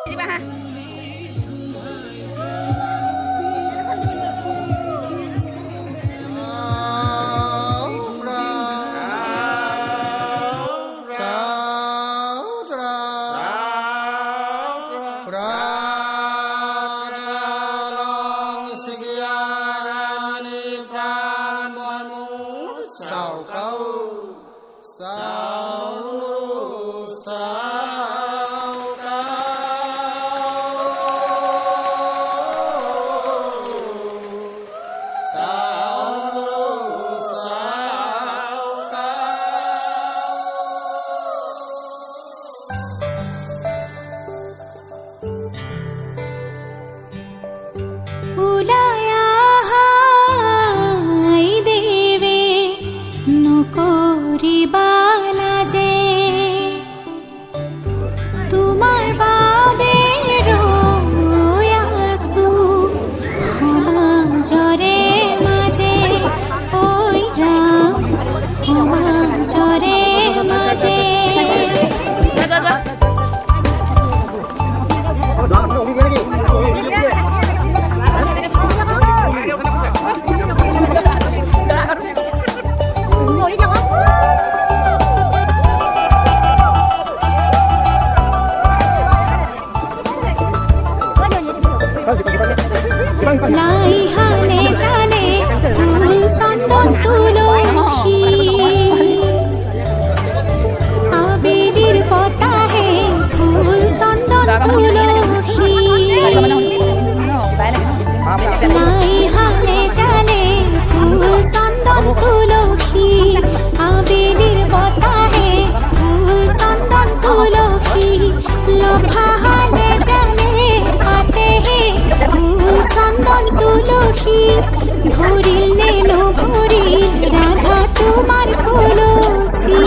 Diba ha? লাই হালে জালে ফুল চন্দন তুলসী আবেলির পতাহে ফুল চন্দন তুলসী লাই হালে জালে ফুল চন্দন তুলসী আবেলির পতাহে ফুল চন্দন তুলসী লফা হালে জালে পাতে হে ফুল চন্দন তুলসী ভরিল নেনো ভরিল রাধা তোমার তুলসী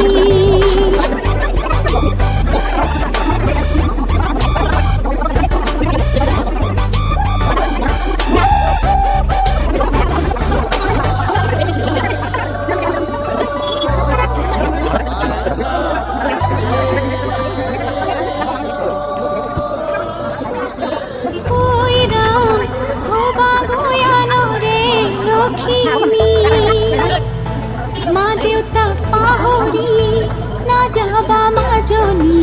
মা দেউতা পাহরি না যাবা মাজনী